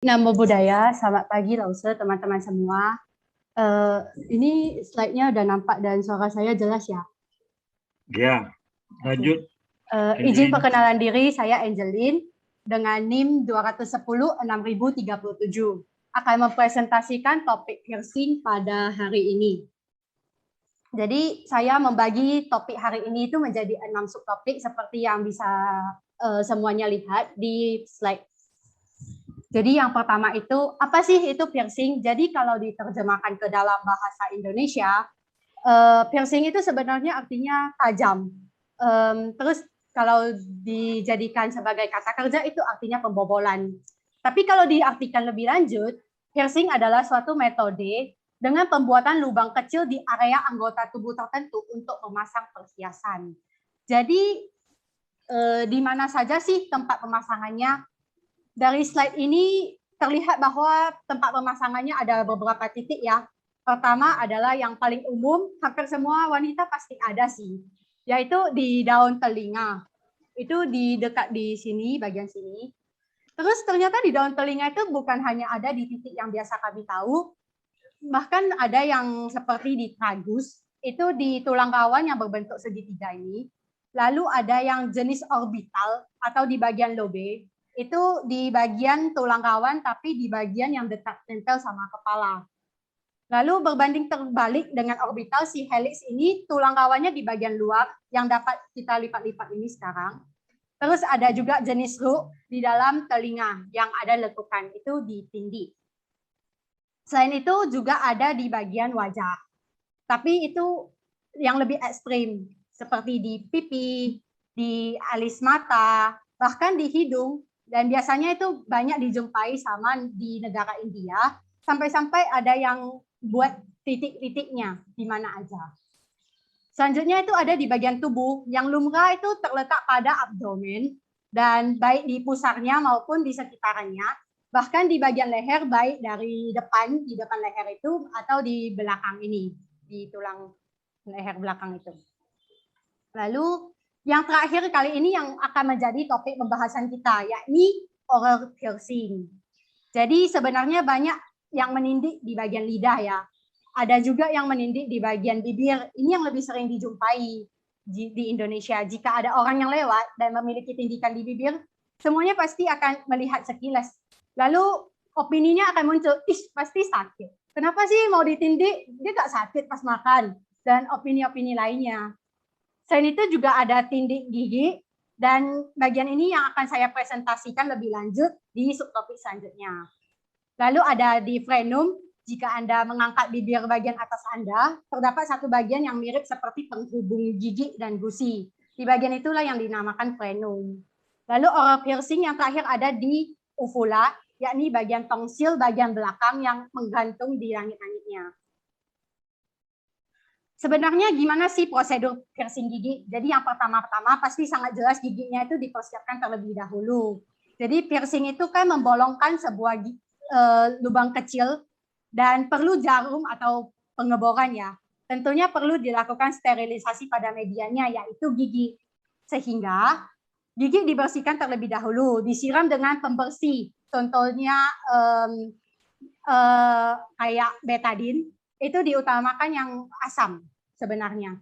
Namo Buddhaya, selamat pagi Lause, teman-teman semua. Ini slide-nya udah nampak dan suara saya jelas ya? Ya, lanjut. Izin perkenalan diri, saya Angeline dengan NIM 210 6037. Akan mempresentasikan topik piercing pada hari ini. Jadi saya membagi topik hari ini itu menjadi 6 subtopik seperti yang bisa semuanya lihat di slide. Jadi yang pertama itu, apa sih itu piercing? Jadi kalau diterjemahkan ke dalam bahasa Indonesia, piercing itu sebenarnya artinya tajam. Terus kalau dijadikan sebagai kata kerja itu artinya pembobolan. Tapi kalau diartikan lebih lanjut, piercing adalah suatu metode dengan pembuatan lubang kecil di area anggota tubuh tertentu untuk memasang perhiasan. Jadi di mana saja sih tempat pemasangannya? Dari slide ini terlihat bahwa tempat pemasangannya ada beberapa titik ya. Pertama adalah yang paling umum, hampir semua wanita pasti ada sih, yaitu di daun telinga. Itu di dekat di sini, bagian sini. Terus ternyata di daun telinga itu bukan hanya ada di titik yang biasa kami tahu, bahkan ada yang seperti di tragus, itu di tulang rawan yang berbentuk segitiga ini. Lalu ada yang jenis orbital atau di bagian lobe, itu di bagian tulang rawan tapi di bagian yang dekat nempel sama kepala. Lalu berbanding terbalik dengan orbital, si helix ini tulang rawannya di bagian luar yang dapat kita lipat-lipat ini sekarang. Terus ada juga jenis root di dalam telinga yang ada lekukan, itu di tindi. Selain itu juga ada di bagian wajah. Tapi itu yang lebih ekstrim, seperti di pipi, di alis mata, bahkan di hidung. Dan biasanya itu banyak dijumpai sama di negara India, sampai-sampai ada yang buat titik-titiknya di mana aja. Selanjutnya itu ada di bagian tubuh, yang lumrah itu terletak pada abdomen, dan baik di pusarnya maupun di sekitarannya, bahkan di bagian leher, baik dari depan, di depan leher itu, atau di belakang ini, di tulang leher belakang itu. Lalu yang terakhir kali ini yang akan menjadi topik pembahasan kita, yakni oral piercing. Jadi sebenarnya banyak yang menindik di bagian lidah ya. Ada juga yang menindik di bagian bibir. Ini yang lebih sering dijumpai di Indonesia. Jika ada orang yang lewat dan memiliki tindikan di bibir, semuanya pasti akan melihat sekilas. Lalu opininya akan muncul, ih pasti sakit. Kenapa sih mau ditindik? Dia gak sakit pas makan. Dan opini-opini lainnya. Selain itu juga ada tindik gigi, dan bagian ini yang akan saya presentasikan lebih lanjut di subtopik selanjutnya. Lalu ada di frenum, jika Anda mengangkat bibir bagian atas Anda, terdapat satu bagian yang mirip seperti penghubung gigi dan gusi. Di bagian itulah yang dinamakan frenum. Lalu oral piercing yang terakhir ada di uvula, yakni bagian tongsil bagian belakang yang menggantung di langit-langitnya. Sebenarnya gimana sih prosedur piercing gigi? Jadi yang pertama-tama pasti sangat jelas giginya itu dipersiapkan terlebih dahulu. Jadi piercing itu kan membolongkan sebuah lubang kecil dan perlu jarum atau pengeboran ya. Tentunya perlu dilakukan sterilisasi pada medianya, yaitu gigi. Sehingga gigi dibersihkan terlebih dahulu, disiram dengan pembersih. Contohnya kayak betadine, itu diutamakan yang asam sebenarnya.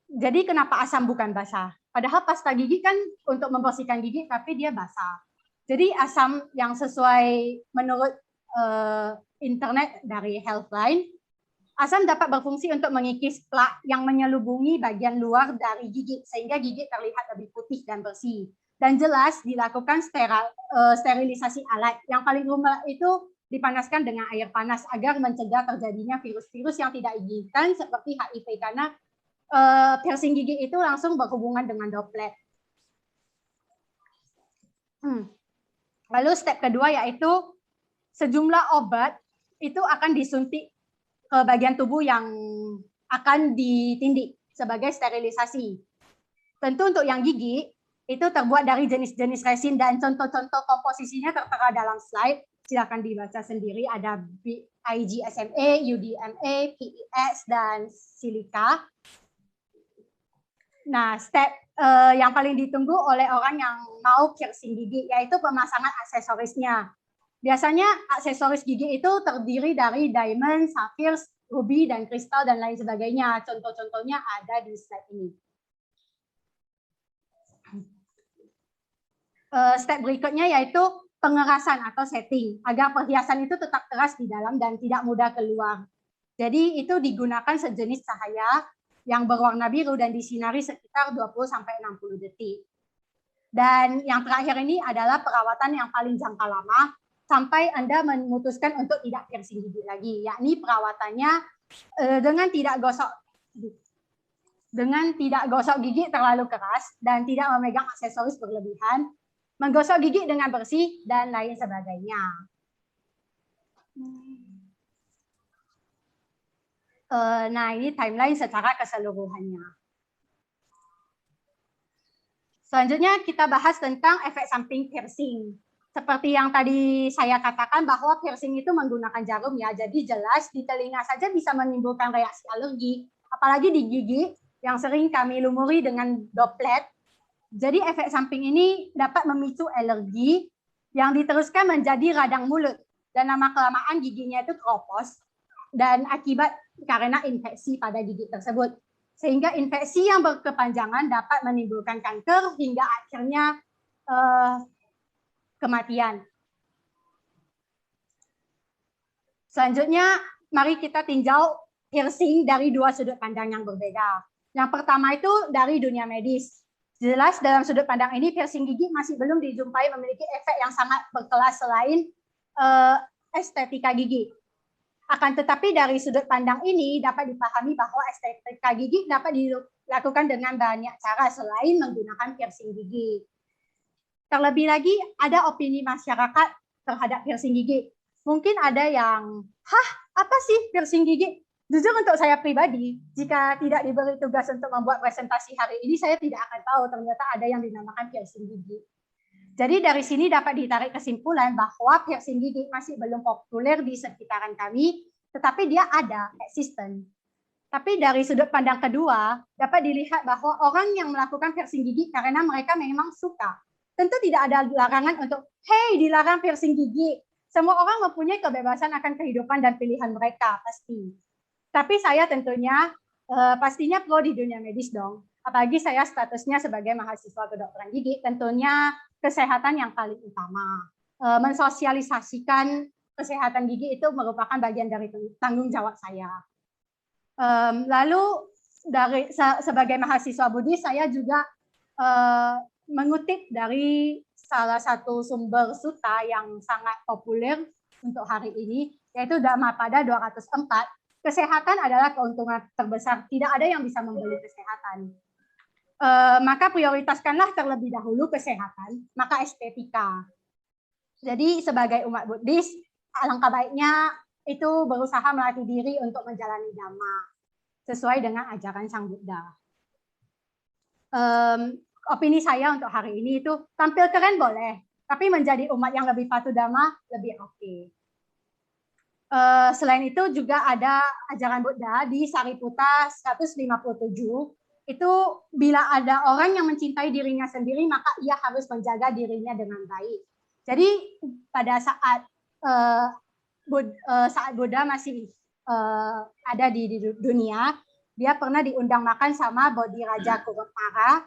Jadi kenapa asam bukan basah? Padahal pasta gigi kan untuk membersihkan gigi, tapi dia basah. Jadi asam yang sesuai menurut internet dari Healthline, asam dapat berfungsi untuk mengikis plak yang menyelubungi bagian luar dari gigi, sehingga gigi terlihat lebih putih dan bersih. Dan jelas dilakukan sterilisasi alat. Yang paling umum itu dipanaskan dengan air panas agar mencegah terjadinya virus-virus yang tidak diinginkan seperti HIV, karena piercing gigi itu langsung berhubungan dengan droplet. Lalu step kedua yaitu sejumlah obat itu akan disuntik ke bagian tubuh yang akan ditindik sebagai sterilisasi. Tentu untuk yang gigi itu terbuat dari jenis-jenis resin, dan contoh-contoh komposisinya tertera dalam slide. Silakan dibaca sendiri, ada IGSMA, UDMA, PEX, dan silika. Nah, step yang paling ditunggu oleh orang yang mau piercing gigi yaitu pemasangan aksesorisnya. Biasanya aksesoris gigi itu terdiri dari diamond, sapphire, ruby, dan kristal, dan lain sebagainya. Contoh-contohnya ada di slide ini. Step berikutnya yaitu pengerasan atau setting, agar perhiasan itu tetap keras di dalam dan tidak mudah keluar. Jadi itu digunakan sejenis cahaya yang berwarna biru dan disinari sekitar 20-60 detik. Dan yang terakhir ini adalah perawatan yang paling jangka lama sampai Anda memutuskan untuk tidak piercing gigi lagi, yakni perawatannya dengan tidak gosok gigi terlalu keras dan tidak memegang aksesoris berlebihan, menggosok gigi dengan bersih, dan lain sebagainya. Nah, ini timeline secara keseluruhannya. Selanjutnya kita bahas tentang efek samping piercing. Seperti yang tadi saya katakan bahwa piercing itu menggunakan jarum ya, jadi jelas di telinga saja bisa menimbulkan reaksi alergi, apalagi di gigi yang sering kami lumuri dengan doplet. Jadi efek samping ini dapat memicu alergi yang diteruskan menjadi radang mulut dan lama-kelamaan giginya itu keropos dan akibat karena infeksi pada gigi tersebut. Sehingga infeksi yang berkepanjangan dapat menimbulkan kanker hingga akhirnya kematian. Selanjutnya, mari kita tinjau piercing dari dua sudut pandang yang berbeda. Yang pertama itu dari dunia medis. Jelas dalam sudut pandang ini piercing gigi masih belum dijumpai memiliki efek yang sangat berkelas selain estetika gigi. Akan tetapi dari sudut pandang ini dapat dipahami bahwa estetika gigi dapat dilakukan dengan banyak cara selain menggunakan piercing gigi. Terlebih lagi ada opini masyarakat terhadap piercing gigi. Mungkin ada yang, apa sih piercing gigi? Jujur untuk saya pribadi, jika tidak diberi tugas untuk membuat presentasi hari ini, saya tidak akan tahu ternyata ada yang dinamakan piercing gigi. Jadi dari sini dapat ditarik kesimpulan bahwa piercing gigi masih belum populer di sekitaran kami, tetapi dia ada, eksisten. Tapi dari sudut pandang kedua, dapat dilihat bahwa orang yang melakukan piercing gigi karena mereka memang suka. Tentu tidak ada larangan untuk, hey, dilarang piercing gigi. Semua orang mempunyai kebebasan akan kehidupan dan pilihan mereka, pasti. Tapi saya tentunya pastinya pro di dunia medis dong. Apalagi saya statusnya sebagai mahasiswa kedokteran gigi, tentunya kesehatan yang paling utama. Mensosialisasikan kesehatan gigi itu merupakan bagian dari tanggung jawab saya. Lalu sebagai mahasiswa budi, saya juga mengutip dari salah satu sumber suta yang sangat populer untuk hari ini, yaitu Dhammapada 204. Kesehatan adalah keuntungan terbesar. Tidak ada yang bisa membeli kesehatan. Maka prioritaskanlah terlebih dahulu kesehatan, maka estetika. Jadi sebagai umat Buddhis, alangkah baiknya itu berusaha melatih diri untuk menjalani Dhamma sesuai dengan ajaran Sang Buddha. Opini saya untuk hari ini itu tampil keren boleh, tapi menjadi umat yang lebih patuh Dhamma lebih oke. Selain itu juga ada ajaran Buddha di Sariputta 157, itu bila ada orang yang mencintai dirinya sendiri maka ia harus menjaga dirinya dengan baik. Jadi pada saat Buddha masih ada di dunia, dia pernah diundang makan sama Bodhi Raja Kurupara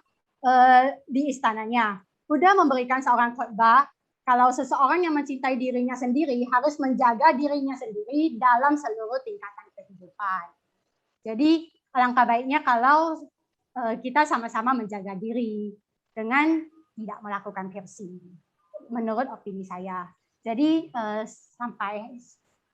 di istananya. Buddha memberikan seorang khotbah kalau seseorang yang mencintai dirinya sendiri harus menjaga dirinya sendiri dalam seluruh tingkatan kehidupan. Jadi alangkah baiknya kalau kita sama-sama menjaga diri dengan tidak melakukan piercing, menurut opini saya. Jadi sampai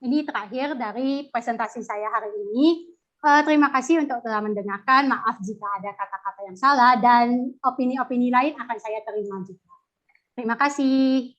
ini terakhir dari presentasi saya hari ini. Terima kasih untuk telah mendengarkan. Maaf jika ada kata-kata yang salah dan opini-opini lain akan saya terima juga. Terima kasih.